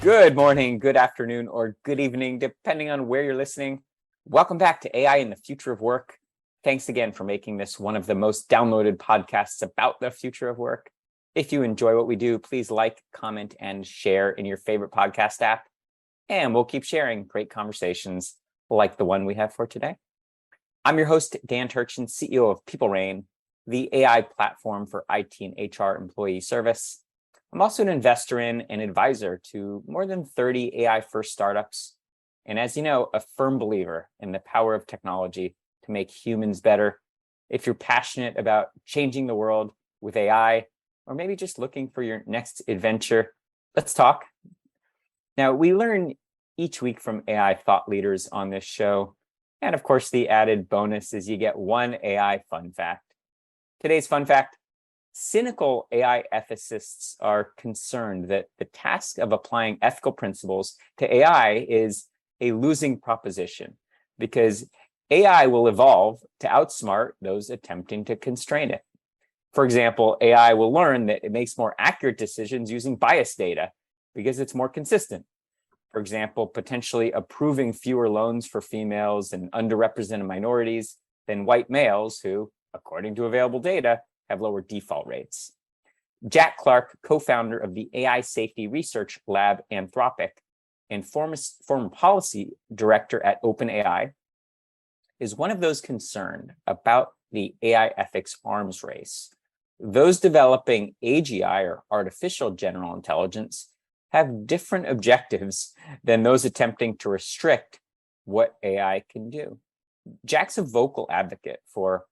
Good morning, good afternoon, or good evening, depending on where you're listening. Welcome back to AI and the Future of Work. Thanks again for making this one of the most downloaded podcasts about the future of work. If you enjoy what we do, please like, comment, and share in your favorite podcast app. And we'll keep sharing great conversations like the one we have for today. I'm your host, Dan Turchin, CEO of PeopleRain, the AI platform for IT and HR employee service. I'm also an investor in and advisor to more than 30 AI-first startups. And as you know, a firm believer in the power of technology to make humans better. If you're passionate about changing the world with AI, or maybe just looking for your next adventure, let's talk. Now, we learn each week from AI thought leaders on this show. And of course, the added bonus is you get one AI fun fact. Today's fun fact: cynical AI ethicists are concerned that the task of applying ethical principles to AI is a losing proposition because AI will evolve to outsmart those attempting to constrain it. For example, AI will learn that it makes more accurate decisions using bias data because it's more consistent. For example, potentially approving fewer loans for females and underrepresented minorities than white males who, according to available data, have lower default rates. Jack Clark, co-founder of the AI safety research lab Anthropic and former policy director at OpenAI, is one of those concerned about the AI ethics arms race. Those developing AGI, or artificial general intelligence, have different objectives than those attempting to restrict what AI can do. Jack's a vocal advocate for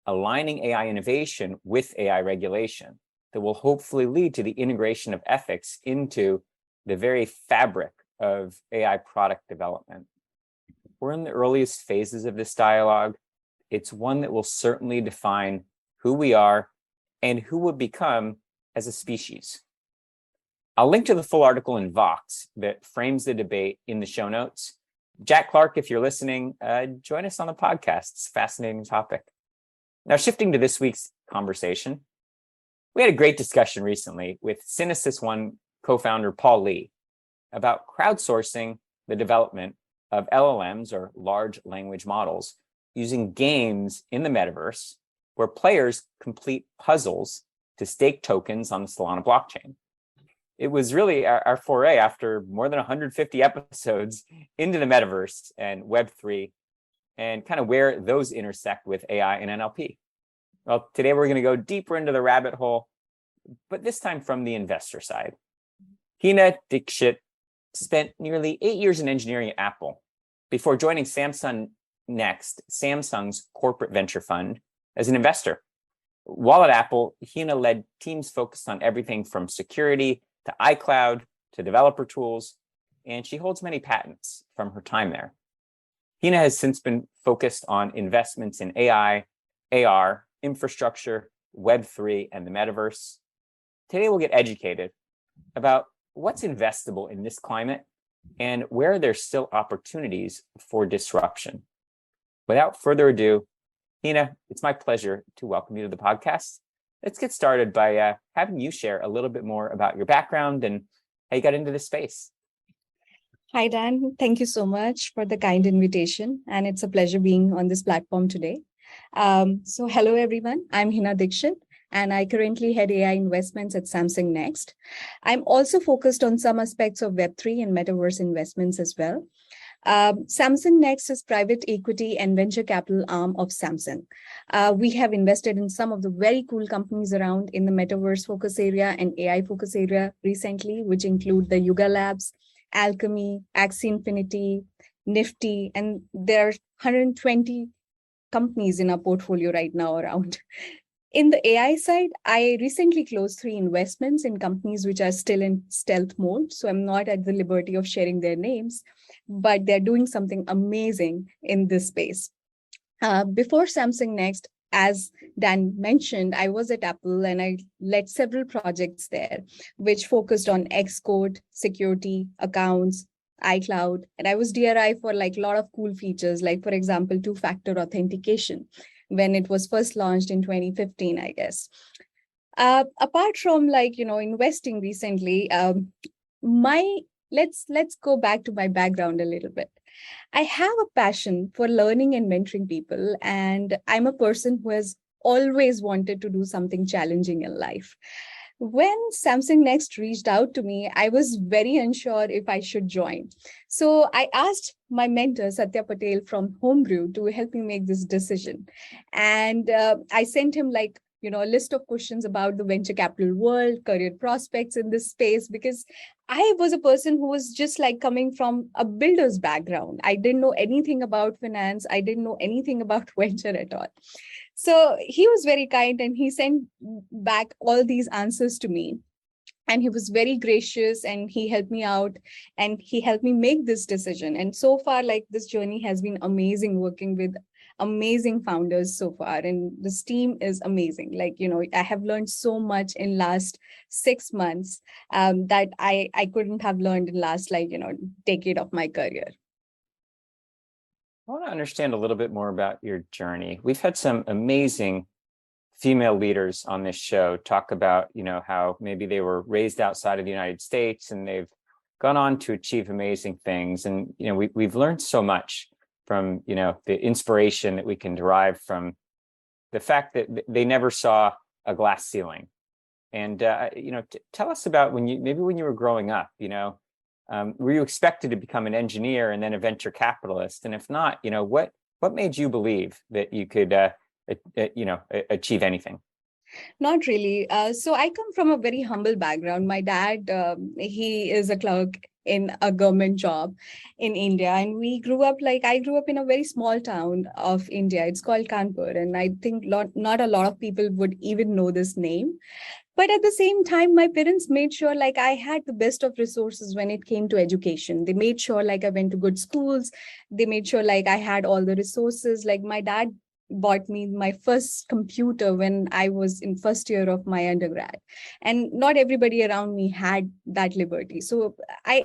aligning AI innovation with AI regulation that will hopefully lead to the integration of ethics into the very fabric of AI product development. We're in the earliest phases of this dialogue. It's one that will certainly define who we are and who we'll become as a species. I'll link to the full article in Vox that frames the debate in the show notes. Jack Clark, if you're listening, join us on the podcast. It's a fascinating topic. Now, shifting to this week's conversation, we had a great discussion recently with Synesys One co-founder Paul Lee about crowdsourcing the development of LLMs, or large language models, using games in the metaverse where players complete puzzles to stake tokens on the Solana blockchain. It was really our foray after more than 150 episodes into the metaverse and Web3, and kind of where those intersect with AI and NLP. Well, today we're going to go deeper into the rabbit hole, but this time from the investor side. Hina Dixit spent nearly 8 years in engineering at Apple before joining Samsung Next, Samsung's corporate venture fund, as an investor. While at Apple, Hina led teams focused on everything from security to iCloud to developer tools, and she holds many patents from her time there. Hina has since been focused on investments in AI, AR, infrastructure, Web3, and the metaverse. Today, we'll get educated about what's investable in this climate and where there's still opportunities for disruption. Without further ado, Hina, it's my pleasure to welcome you to the podcast. Let's get started by having you share a little bit more about your background and how you got into this space. Hi, Dan. Thank you so much for the kind invitation. And it's a pleasure being on this platform today. So hello, everyone. I'm Hina Dixit, and I currently head AI investments at Samsung Next. I'm also focused on some aspects of Web3 and metaverse investments as well. Samsung Next is private equity and venture capital arm of Samsung. We have invested in some of the very cool companies around in the metaverse focus area and AI focus area recently, which include the Yuga Labs, Alchemy, Axie Infinity, Nifty, and there are 120 companies in our portfolio right now around. In the AI side, I recently closed 3 investments in companies which are still in stealth mode. So I'm not at the liberty of sharing their names, but they're doing something amazing in this space. Before Samsung Next, as Dan mentioned, I was at Apple and I led several projects there, which focused on Xcode, security, accounts, iCloud, and I was DRI for like a lot of cool features, like, for example, 2-factor authentication when it was first launched in 2015, I guess. Apart from investing recently, my let's go back to my background a little bit. I have a passion for learning and mentoring people, and I'm a person who has always wanted to do something challenging in life. When Samsung Next reached out to me, I was very unsure if I should join. So I asked my mentor, Satya Patel from Homebrew, to help me make this decision. And I sent him a list of questions about the venture capital world, career prospects in this space, because I was a person who was just like coming from a builder's background. I didn't know anything about finance. I didn't know anything about venture at all. So he was very kind and he sent back all these answers to me. And he was very gracious and he helped me out and he helped me make this decision. And so far, like this journey has been amazing working with amazing founders so far. And this team is amazing. I have learned so much in last 6 months that I couldn't have learned in last decade of my career. I want to understand a little bit more about your journey. We've had some amazing female leaders on this show talk about, how maybe they were raised outside of the United States and they've gone on to achieve amazing things. And, we've learned so much from, the inspiration that we can derive from the fact that they never saw a glass ceiling. And, tell us about when you were growing up, were you expected to become an engineer and then a venture capitalist? And if not, what made you believe that you could, achieve anything? Not really. So I come from a very humble background. My dad, he is a clerk in a government job in India. And I grew up in a very small town of India. It's called Kanpur. And I think not a lot of people would even know this name. But at the same time, my parents made sure I had the best of resources when it came to education. They made sure I went to good schools. They made sure I had all the resources. My dad bought me my first computer when I was in first year of my undergrad. And not everybody around me had that liberty. So I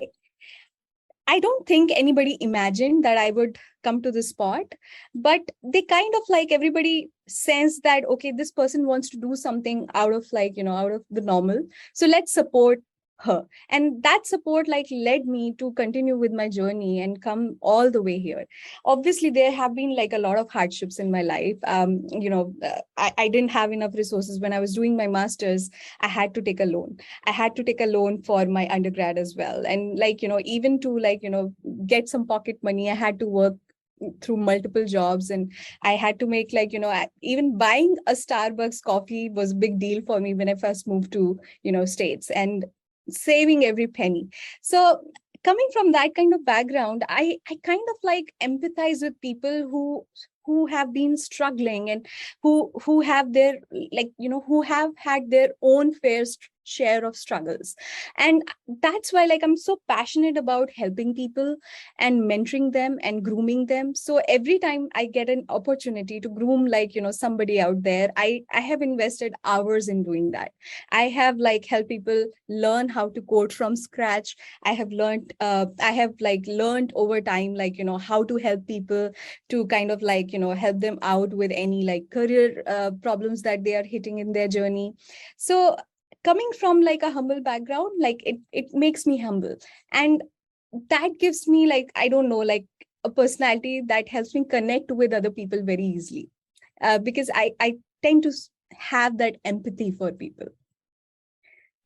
don't think anybody imagined that I would come to this spot, but they kind of everybody sensed that, okay, this person wants to do something out of out of the normal. So let's support her. And that support led me to continue with my journey and come all the way here. Obviously, there have been a lot of hardships in my life. I didn't have enough resources when I was doing my master's. I had to take a loan. I had to take a loan for my undergrad as well. And even to get some pocket money, I had to work through multiple jobs and I had to make even buying a Starbucks coffee was a big deal for me when I first moved to States, and saving every penny. So coming from that kind of background, I kind of empathize with people who have been struggling and who have their who have had their own fair share of struggles. And that's why I'm so passionate about helping people and mentoring them and grooming them. So every time I get an opportunity to groom somebody out there, I have invested hours in doing that. I have helped people learn how to code from scratch. I have learned learned over time how to help people to kind of help them out with any career problems that they are hitting in their journey. So coming from a humble background, it makes me humble, and that gives me I don't know, a personality that helps me connect with other people very easily, because I tend to have that empathy for people.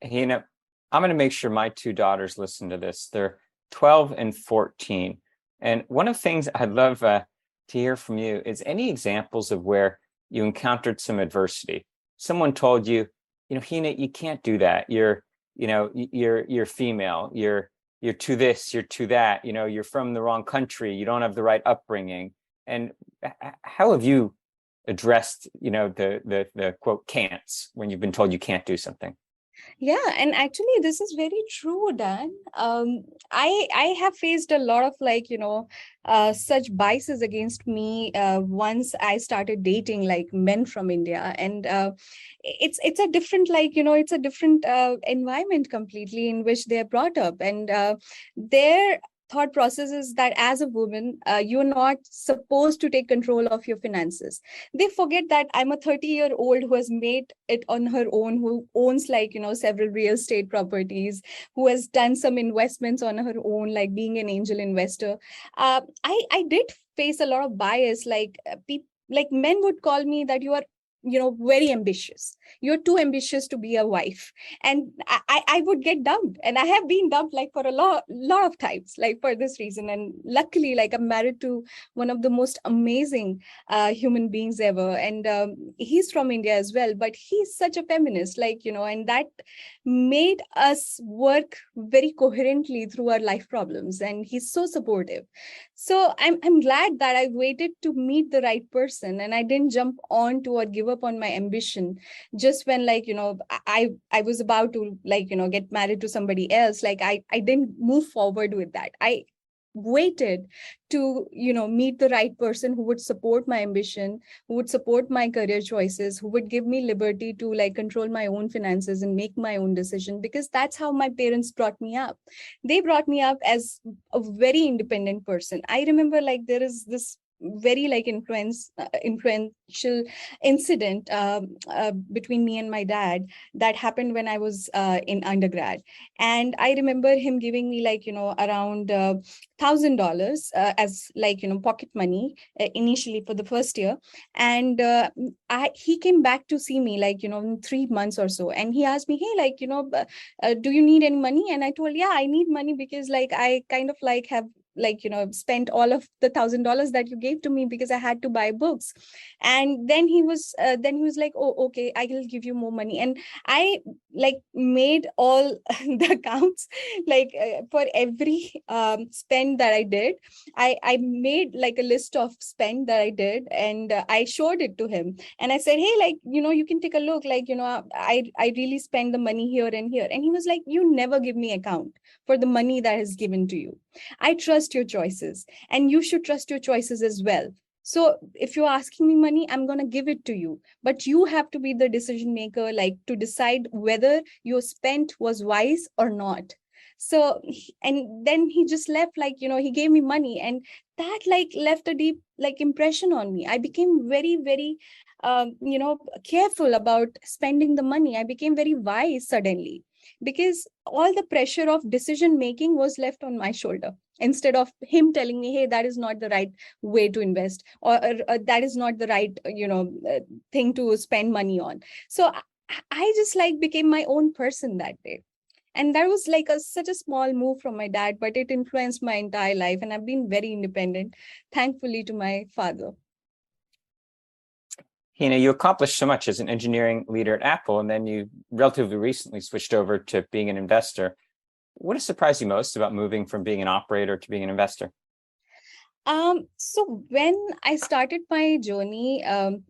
Hina, I'm going to make sure my two daughters listen to this. They're 12 and 14. And one of the things I'd love to hear from you is any examples of where you encountered some adversity. Someone told you, Hina, you can't do that. You're female. You're to this, you're to that. You're from the wrong country. You don't have the right upbringing. And how have you addressed, the quote can'ts when you've been told you can't do something? Yeah, and actually, this is very true, Dan. I have faced a lot of such biases against me once I started dating men from India, and it's a different it's a different environment completely in which they are brought up, and there thought process is that as a woman, you're not supposed to take control of your finances. They forget that I'm a 30-year-old who has made it on her own, who owns several real estate properties, who has done some investments on her own, like being an angel investor. I did face a lot of bias, like men would call me that you are very ambitious, you're too ambitious to be a wife. And I would get dumped, and I have been dumped like for a lot of times, like for this reason. And luckily, like, I'm married to one of the most amazing human beings ever, and he's from India as well, but he's such a feminist, and that made us work very coherently through our life problems, and he's so supportive. So I'm glad that I waited to meet the right person, and I didn't jump on to or give up on my ambition just when I was about to get married to somebody else. I didn't move forward with that. I waited to meet the right person who would support my ambition, who would support my career choices, who would give me liberty to control my own finances and make my own decision, because that's how my parents brought me up. They brought me up as a very independent person. I remember there is this very influential incident between me and my dad that happened when I was in undergrad. And I remember him giving me around $1,000 as pocket money initially for the first year. And he came back to see me in 3 months or so, and he asked me, hey, do you need any money? And I told, yeah, I need money because I kind of have spent all of the $1,000 that you gave to me because I had to buy books. And then he was like, oh, okay, I will give you more money. And I made all the accounts for every spend that I did. I made a list of spend that I did, and I showed it to him, and I said, hey, you can take a look, I really spend the money here and here. And he was like, you never give me account for the money that is given to you. I trust your choices, and you should trust your choices as well. So if you're asking me money, I'm going to give it to you, but you have to be the decision maker, to decide whether your spend was wise or not. So, and then he just left, he gave me money, and that left a deep impression on me. I became very, very careful about spending the money. I became very wise suddenly, because all the pressure of decision making was left on my shoulder, instead of him telling me, hey, that is not the right way to invest, or that is not the right thing to spend money on. So I just became my own person that day. And that was such a small move from my dad, but it influenced my entire life, and I've been very independent, thankfully, to my father. Hina, you accomplished so much as an engineering leader at Apple, and then you relatively recently switched over to being an investor. What has surprised you most about moving from being an operator to being an investor? So when I started my journey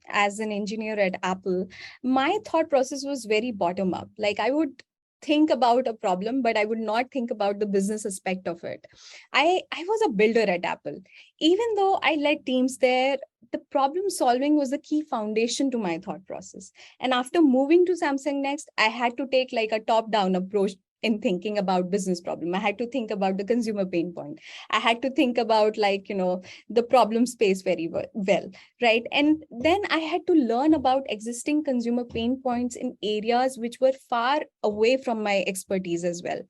as an engineer at Apple, my thought process was very bottom up. I would think about a problem, but I would not think about the business aspect of it. I was a builder at Apple. Even though I led teams there, the problem solving was the key foundation to my thought process. And after moving to Samsung Next, I had to take a top-down approach in thinking about business problem. I had to think about the consumer pain point. I had to think about the problem space very well, right? And then I had to learn about existing consumer pain points in areas which were far away from my expertise as well.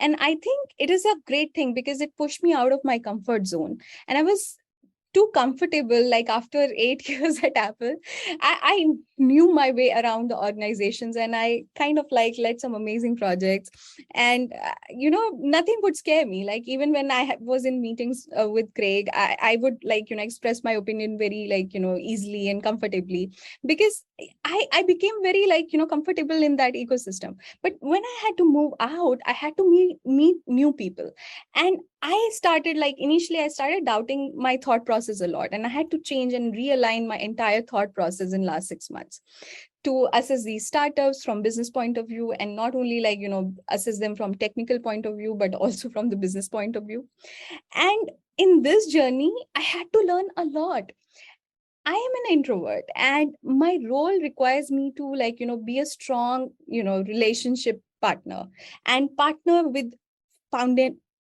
And I think it is a great thing because it pushed me out of my comfort zone. And I was too comfortable. After 8 years at Apple, I knew my way around the organizations, and I kind of led some amazing projects. And nothing would scare me. Even when I was in meetings with Craig, I would express my opinion very easily and comfortably, because I became very comfortable in that ecosystem. But when I had to move out, I had to meet new people. And I started initially I started doubting my thought process a lot, and I had to change and realign my entire thought process in last 6 months to assess these startups from business point of view, and not only assess them from technical point of view, but also from the business point of view. And in this journey, I had to learn a lot. I am an introvert, and my role requires me to be a strong relationship partner, and partner with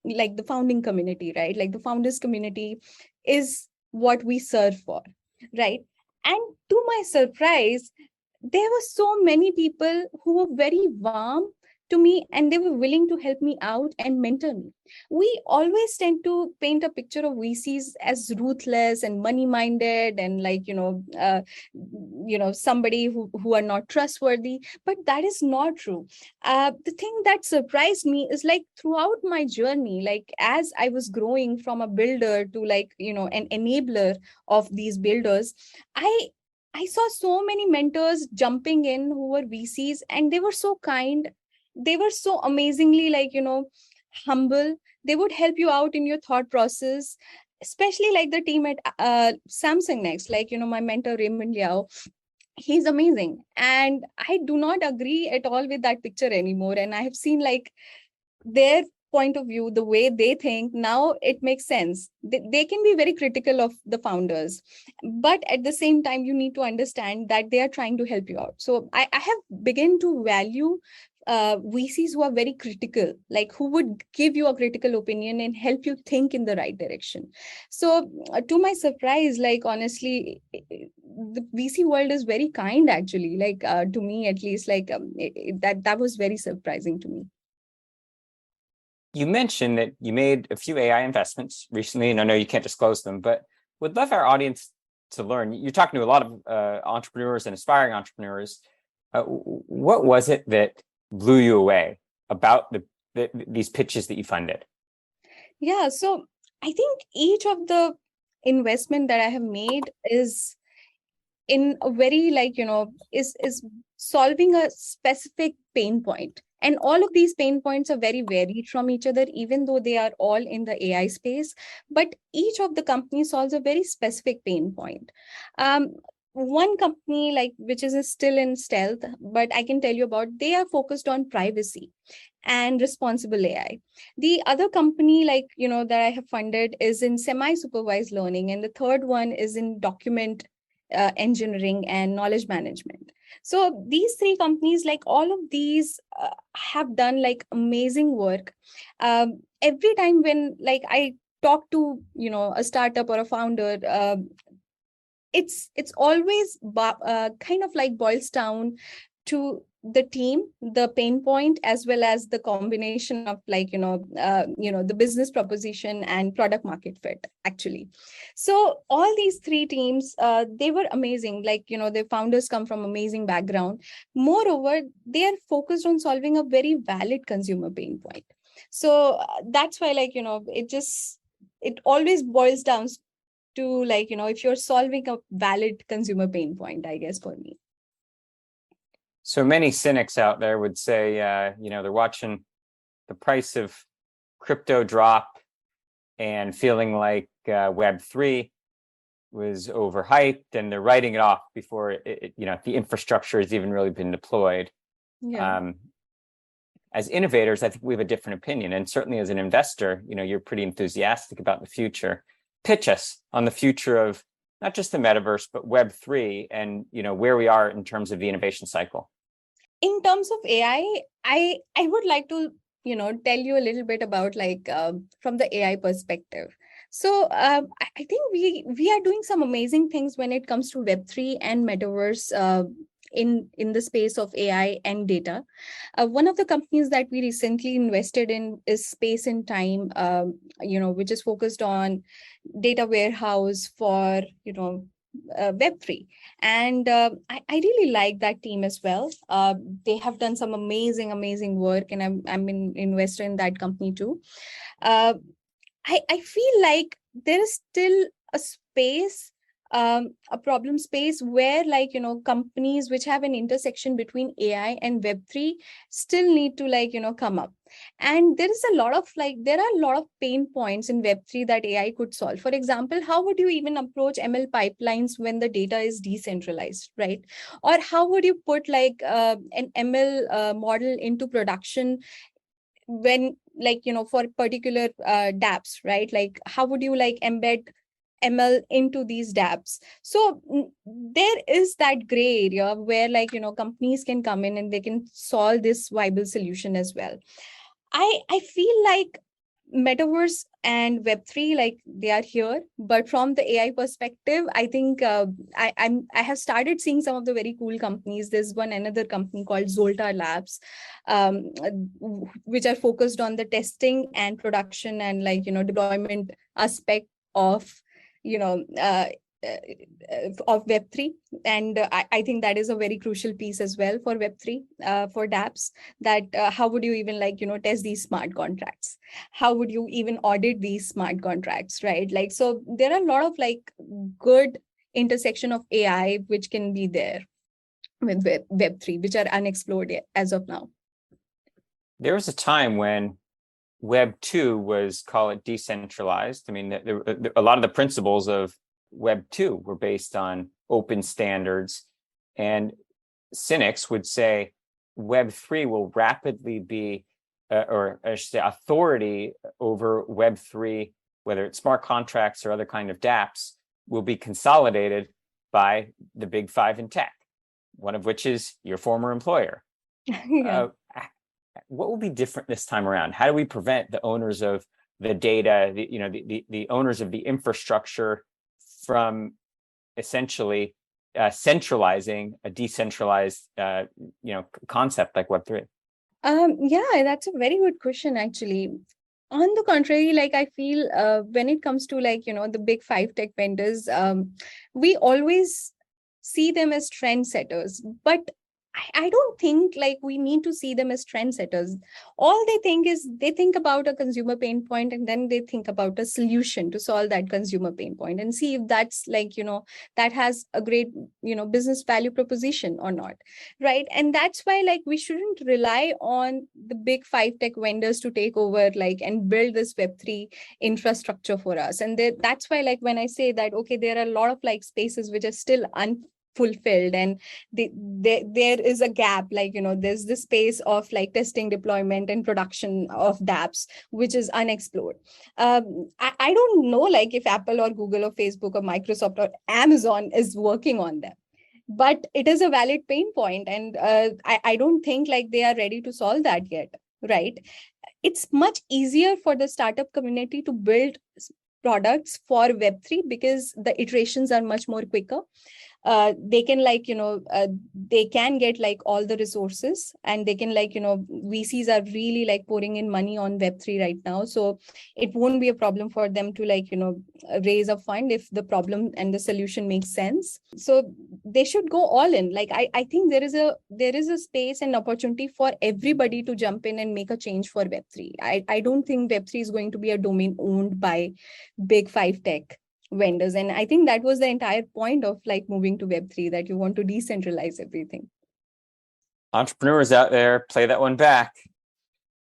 like the founding community, right? Like the founders community is what we serve for, right? And to my surprise, there were so many people who were very warm to me, and they were willing to help me out and mentor me. We always tend to paint a picture of VCs as ruthless and money minded, and like, somebody who are not trustworthy, but that is not true. The thing that surprised me is like throughout my journey, like as I was growing from a builder to like, an enabler of these builders, I I saw so many mentors jumping in who were VCs, and they were so kind. They were so amazingly like, humble. They would help you out in your thought process, especially like the team at Samsung Next, like, my mentor Raymond Liao. He's amazing. And I do not agree at all with that picture anymore. And I have seen like their point of view, the way they think, now it makes sense. They can be very critical of the founders, but at the same time, you need to understand that they are trying to help you out. So I have begun to value VCs who are very critical, like who would give you a critical opinion and help you think in the right direction. So to my surprise, like honestly, the VC world is very kind actually, like to me at least, like that was very surprising to me. You mentioned that you made a few AI investments recently, and I know you can't disclose them, but would love our audience to learn. You're talking to a lot of entrepreneurs and aspiring entrepreneurs. What was it that blew you away about these pitches that you funded? Yeah, so I think each of the investment that I have made is in a very like, is solving a specific pain point. And all of these pain points are very varied from each other, even though they are all in the AI space. But each of the companies solves a very specific pain point. One company, like which is still in stealth, but I can tell you about, they are focused on privacy and responsible AI. The other company, like, that I have funded is in semi-supervised learning. And the third one is in document engineering and knowledge management. So these three companies, like all of these have done like amazing work. Every time when like I talk to, a startup or a founder, it's always kind of like boils down to the team, the pain point, as well as the combination of like, the business proposition and product market fit actually. So all these three teams, they were amazing. Like, the founders come from amazing background. Moreover, they are focused on solving a very valid consumer pain point. So that's why, like, it always boils down to like, if you're solving a valid consumer pain point, I guess, for me. So many cynics out there would say, they're watching the price of crypto drop and feeling like Web3 was overhyped, and they're writing it off before the infrastructure has even really been deployed. Yeah. As innovators, I think we have a different opinion, and certainly as an investor, you're pretty enthusiastic about the future. Pitch us on the future of not just the metaverse, but Web3, and where we are in terms of the innovation cycle. In terms of AI, I would like to tell you a little bit about like from the AI perspective. So I think we are doing some amazing things when it comes to Web3 and metaverse in the space of AI and data. One of the companies that we recently invested in is Space and Time, which is focused on data warehouse for Web3. And I really like that team as well. They have done some amazing work, and I'm an investor in that company too. I feel like there is still a space, a problem space where like, companies which have an intersection between AI and Web3 still need to like, come up. And there are a lot of pain points in Web3 that AI could solve. For example, how would you even approach ML pipelines when the data is decentralized, right? Or how would you put like an ML model into production when like, for particular dApps, right? Like how would you like embed ML into these dApps? So there is that gray area where like, companies can come in and they can solve this viable solution as well. I feel like metaverse and Web3, like they are here, but from the AI perspective, I think I have started seeing some of the very cool companies. There's another company called Zoltar Labs, um, which are focused on the testing and production and deployment aspect of you know uh, of Web3. And I think that is a very crucial piece as well for Web3, for dApps, that how would you even test these smart contracts? How would you even audit these smart contracts, right? Like, so there are a lot of good intersection of AI which can be there with Web3, which are unexplored yet as of now. There was a time when Web 2 was, call it, decentralized. I mean, a lot of the principles of Web 2 were based on open standards, and cynics would say Web 3 will rapidly be, or I should say, authority over Web 3, whether it's smart contracts or other kind of dApps, will be consolidated by the big five in tech, one of which is your former employer. Yeah. What will be different this time around? How do we prevent the owners of the data, the owners of the infrastructure from essentially centralizing a decentralized concept like Web3? Yeah, that's a very good question, actually. On the contrary, like I feel when it comes to the big five tech vendors, we always see them as trendsetters, but I don't think like we need to see them as trendsetters. All they think is they think about a consumer pain point, and then they think about a solution to solve that consumer pain point and see if that's that has a great business value proposition or not, right? And that's why we shouldn't rely on the big five tech vendors to take over and build this Web3 infrastructure for us. And that's why when I say that, okay, there are a lot of spaces which are still unfulfilled, and there is a gap, there's this space of testing, deployment, and production of dApps which is unexplored. I don't know if Apple or Google or Facebook or Microsoft or Amazon is working on them, but it is a valid pain point, and I don't think they are ready to solve that yet, right? It's much easier for the startup community to build products for Web3 because the iterations are much more quicker. They can they can get all the resources, and they can VCs are really pouring in money on Web3 right now, so it won't be a problem for them to raise a fund if the problem and the solution makes sense. So they should go all in. I think there is a space and opportunity for everybody to jump in and make a change for Web3. I don't think Web3 is going to be a domain owned by big five tech vendors. And I think that was the entire point of moving to Web3, that you want to decentralize everything. Entrepreneurs out there, play that one back.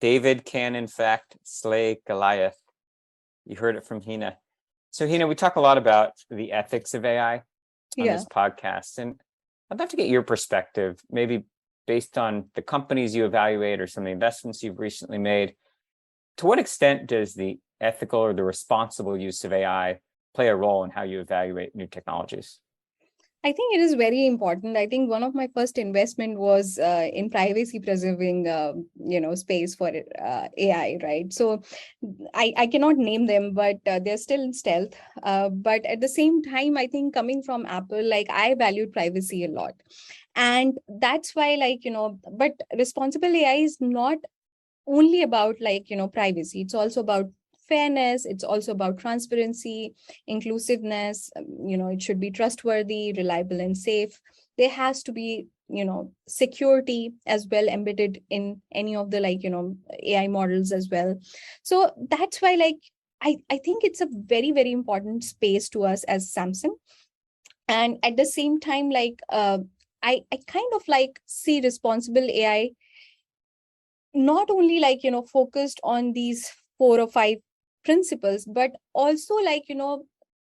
David can, in fact, slay Goliath. You heard it from Hina. So Hina, we talk a lot about the ethics of AI on this podcast, and I'd love to get your perspective, maybe based on the companies you evaluate or some of the investments you've recently made. To what extent does the ethical or the responsible use of AI play a role in how you evaluate new technologies? I think it is very important. I think one of my first investment was in privacy preserving, space for AI, right? So I cannot name them, but they're still in stealth. But at the same time, I think coming from Apple, I valued privacy a lot. And that's why, but responsible AI is not only about privacy. It's also about fairness. It's also about transparency, inclusiveness. It should be trustworthy, reliable, and safe. There has to be security as well embedded in any of the AI models as well. So that's why I think it's a very, very important space to us as Samsung. And at the same time, I kind of see responsible AI not only focused on these 4 or 5 principles, but also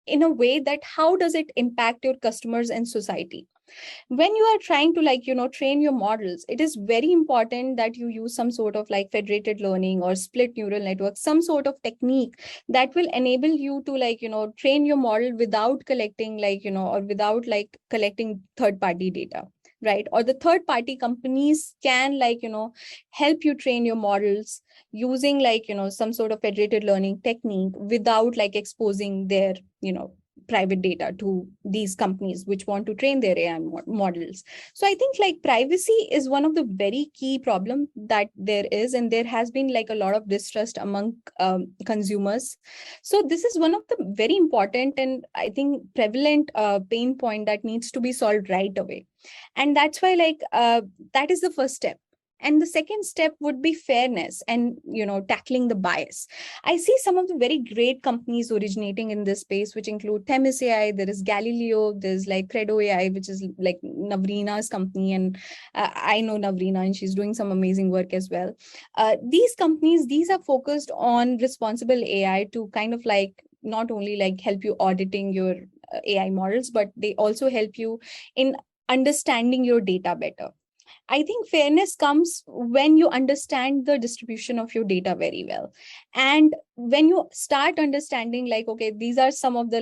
in a way that how does it impact your customers and society. When you are trying to train your models, it is very important that you use some sort of federated learning or split neural network, some sort of technique that will enable you to train your model without collecting or without collecting third party data. right? Or the third party companies can help you train your models using some sort of federated learning technique without exposing their private data to these companies which want to train their AI models. So I think privacy is one of the very key problem that there is, and there has been a lot of distrust among consumers. So this is one of the very important and I think prevalent pain point that needs to be solved right away. And that's why that is the first step. And the second step would be fairness and tackling the bias. I see some of the very great companies originating in this space, which include Themis AI, there is Galileo, there's Credo AI, which is Navrina's company. And I know Navrina and she's doing some amazing work as well. These companies, these are focused on responsible AI to kind of not only help you auditing your AI models, but they also help you in understanding your data better. I think fairness comes when you understand the distribution of your data very well. And when you start understanding okay, these are some of the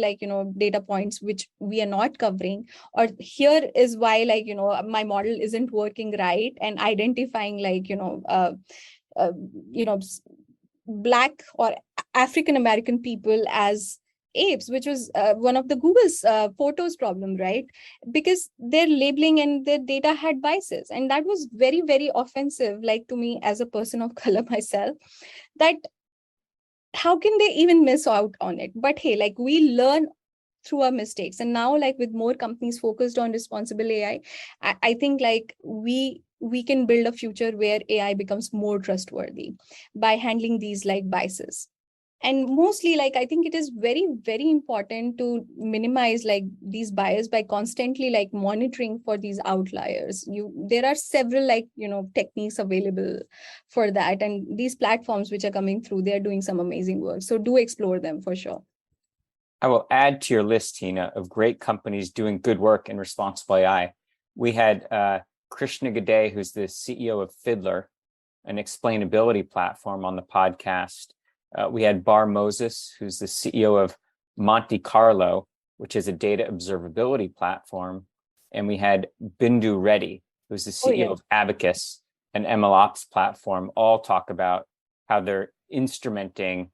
data points which we are not covering, or here is why my model isn't working right, and identifying Black or African American people as apes, which was one of the Google's photos problem, right? Because their labeling and their data had biases, and that was very, very offensive, to me as a person of color myself, that how can they even miss out on it? But hey, we learn through our mistakes, and now with more companies focused on responsible AI, I think we can build a future where AI becomes more trustworthy by handling these biases. And mostly I think it is very, very important to minimize these bias by constantly monitoring for these outliers. There are several techniques available for that, and these platforms which are coming through, they're doing some amazing work, so do explore them for sure. I will add to your list, Hina, of great companies doing good work in responsible AI. We had Krishna Gade, who's the CEO of Fiddler, an explainability platform, on the podcast. We had Bar Moses, who's the CEO of Monte Carlo, which is a data observability platform. And we had Bindu Reddy, who's the CEO of Abacus, an MLOps platform, all talk about how they're instrumenting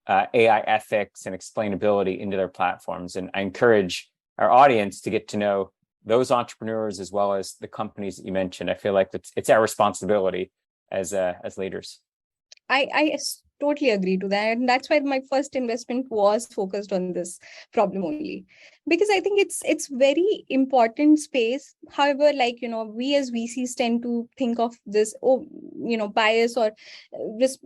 AI ethics and explainability into their platforms. And I encourage our audience to get to know those entrepreneurs as well as the companies that you mentioned. I feel like it's our responsibility as leaders. I totally agree to that, and that's why my first investment was focused on this problem only, because I think it's very important space. However, we as VCs tend to think of this bias or just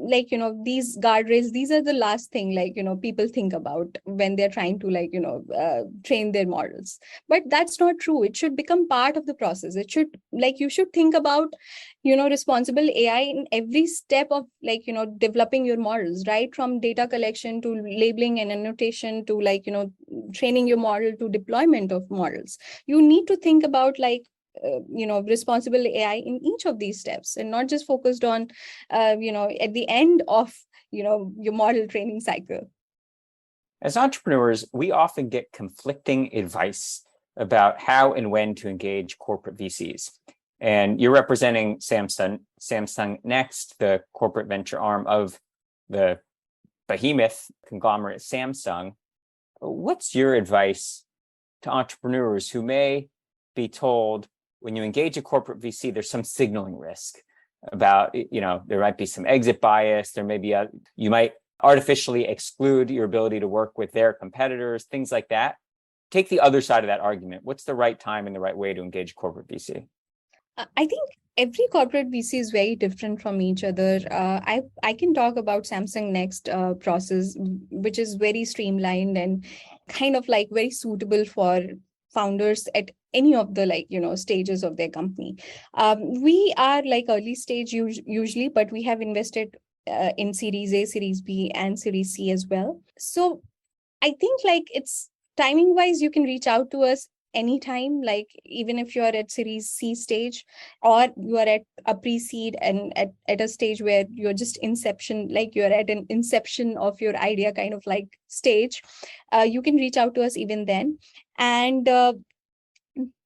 these guardrails. These are the last thing people think about when they're trying to train their models. But that's not true. It should become part of the process. It should you should think about responsible AI in every step of developing your models, right from data collection to labeling and annotation to training your model to deployment of models. You need to think about responsible AI in each of these steps, and not just focused on at the end of your model training cycle. As entrepreneurs, we often get conflicting advice about how and when to engage corporate VCs. And you're representing Samsung Next, the corporate venture arm of the behemoth conglomerate Samsung. What's your advice to entrepreneurs who may be told when you engage a corporate VC, there's some signaling risk about, there might be some exit bias, there may be you might artificially exclude your ability to work with their competitors, things like that. Take the other side of that argument. What's the right time and the right way to engage a corporate VC? I think every corporate VC is very different from each other. I can talk about Samsung Next process, which is very streamlined and kind of very suitable for founders at any of the stages of their company. We are early stage usually, but we have invested in Series A, Series B, and Series C as well. So I think it's timing wise, you can reach out to us anytime, even if you are at Series C stage, or you are at a pre-seed and at a stage where you're just inception, you're at an inception of your idea kind of stage, you can reach out to us even then. And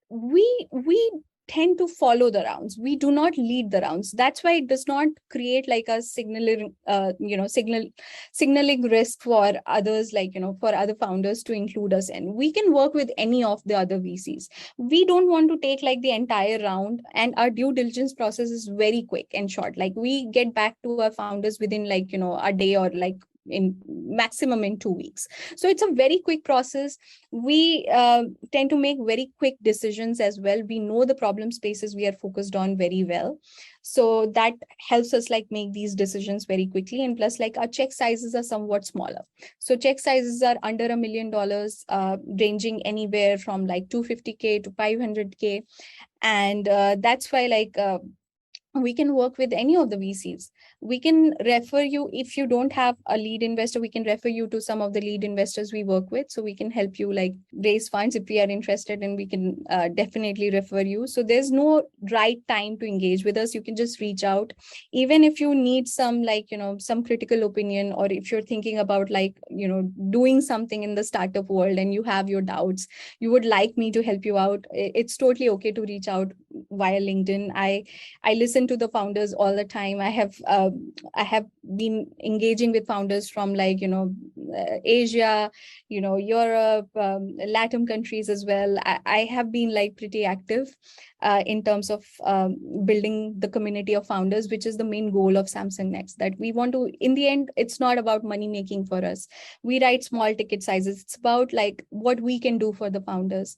we tend to follow the rounds. We do not lead the rounds. That's why it does not create like a signaling risk for others, like, for other founders to include us in. We can work with any of the other VCs. We don't want to take like the entire round, and our due diligence process is very quick and short. Like, we get back to our founders within like, a day, or like in maximum in 2 weeks. So it's a very quick process. We tend to make very quick decisions as well. We know the problem spaces we are focused on very well. So that helps us like make these decisions very quickly. And plus, like, our check sizes are somewhat smaller. So check sizes are under $1 million, ranging anywhere from like 250K to 500K. And that's why like we can work with any of the VCs. We can refer you, if you don't have a lead investor, we can refer you to some of the lead investors we work with. So we can help you like raise funds if we are interested, and we can definitely refer you. So there's no right time to engage with us. You can just reach out. Even if you need some like, some critical opinion, or if you're thinking about like, doing something in the startup world and you have your doubts, you would like me to help you out, it's totally okay to reach out via LinkedIn. I listen to the founders all the time. I have been engaging with founders from like, Asia, Europe, Latin countries as well. I have been like pretty active in terms of building the community of founders, which is the main goal of Samsung Next. That we want to, in the end, it's not about money making for us. We write small ticket sizes. It's about like what we can do for the founders.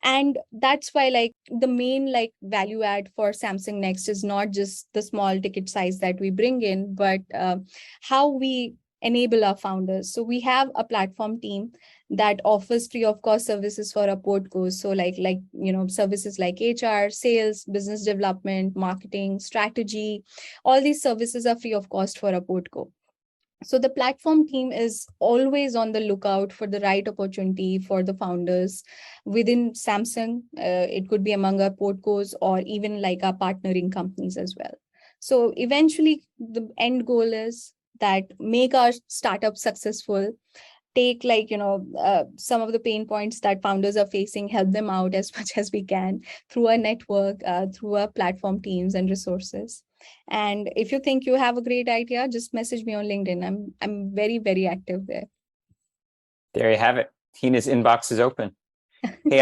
And that's why like the main like value add for Samsung Next is not just the small ticket size that we bring in, but how we enable our founders. So we have a platform team that offers free of cost services for our portcos. So like services like HR, sales, business development, marketing, strategy, all these services are free of cost for a portco. So the platform team is always on the lookout for the right opportunity for the founders within Samsung. It could be among our portcos or even like our partnering companies as well. So eventually the end goal is that make our startup successful, take like, some of the pain points that founders are facing, help them out as much as we can through our network, through our platform teams and resources. And if you think you have a great idea, just message me on LinkedIn. I'm very, very active there. There you have it. Hina's inbox is open. Hey,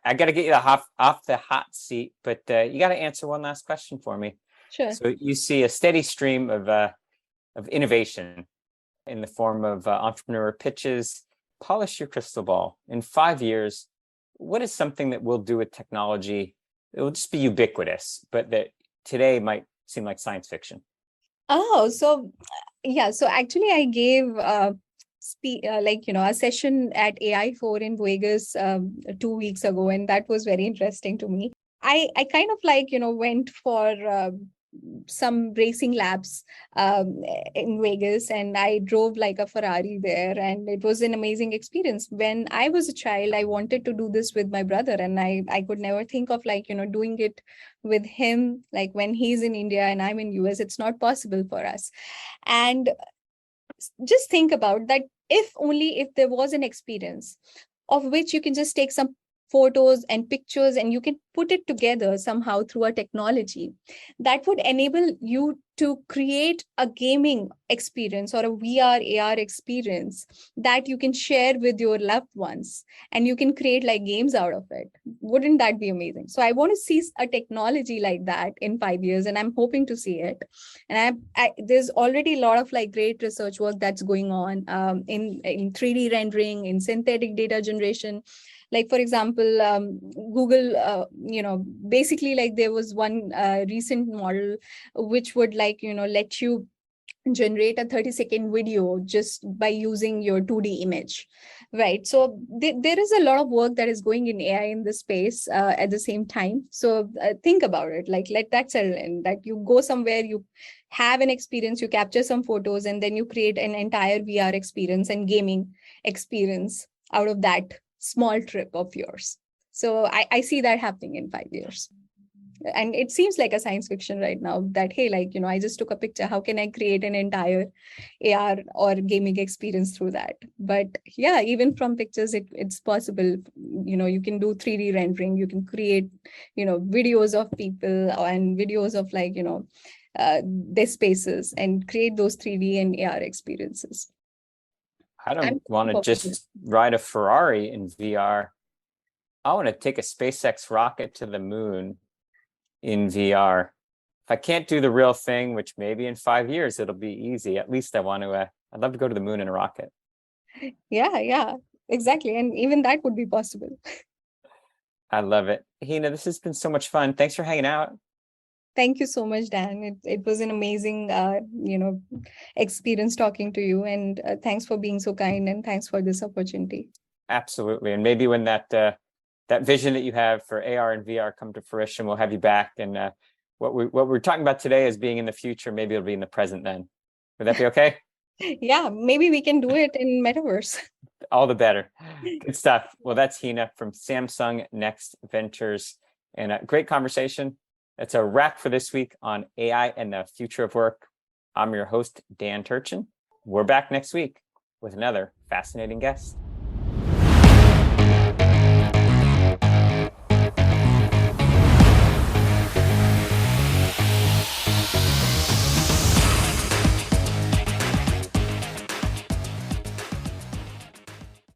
I got to get you off the hot seat, but you got to answer one last question for me. Sure. So you see a steady stream of innovation in the form of entrepreneur pitches. Polish your crystal ball. In 5 years, what is something that we'll do with technology? It will just be ubiquitous, but that today might seem like science fiction. Oh, so yeah. So actually, I gave a session at AI4 in Vegas 2 weeks ago, and that was very interesting to me. I kind of like, went for some racing laps in Vegas, and I drove like a Ferrari there, and it was an amazing experience. When I was a child, I wanted to do this with my brother, and I could never think of like, doing it with him. Like when he's in India and I'm in US, it's not possible for us. And just think about that, if there was an experience of which you can just take some photos and pictures and you can put it together somehow through a technology that would enable you to create a gaming experience or a VR AR experience that you can share with your loved ones, and you can create like games out of it. Wouldn't that be amazing? So I want to see a technology like that in 5 years, and I'm hoping to see it. And there's already a lot of like great research work that's going on in 3D rendering, in synthetic data generation. Like, for example, Google, basically like there was one recent model which would like, let you generate a 30-second video just by using your 2D image, right? So there is a lot of work that is going in AI in this space at the same time. So think about it, like let that settle in, that you go somewhere, you have an experience, you capture some photos, and then you create an entire VR experience and gaming experience out of that small trip of yours. So I see that happening in 5 years. and it seems like a science fiction right now that, hey, like, I just took a picture. How can I create an entire AR or gaming experience through that? But yeah, even from pictures, it's possible. You can do 3D rendering. You can create, videos of people and videos of like, their spaces and create those 3D and AR experiences. I don't I'm want to hoping. just ride a Ferrari in VR. I want to take a SpaceX rocket to the moon in VR. If I can't do the real thing, which maybe in 5 years it'll be easy, at least I want to. I'd love to go to the moon in a rocket. Yeah, exactly. And even that would be possible. I love it. Hina, this has been so much fun. Thanks for hanging out. Thank you so much, Dan. It was an amazing, experience talking to you. And thanks for being so kind, and thanks for this opportunity. Absolutely. And maybe when that vision that you have for AR and VR come to fruition, we'll have you back. And what we're talking about today is being in the future. Maybe it'll be in the present then. Would that be okay? Yeah, maybe we can do it in metaverse. All the better. Good stuff. Well, that's Hina from Samsung Next Ventures, and a great conversation. That's a wrap for this week on AI and the future of work. I'm your host, Dan Turchin. We're back next week with another fascinating guest.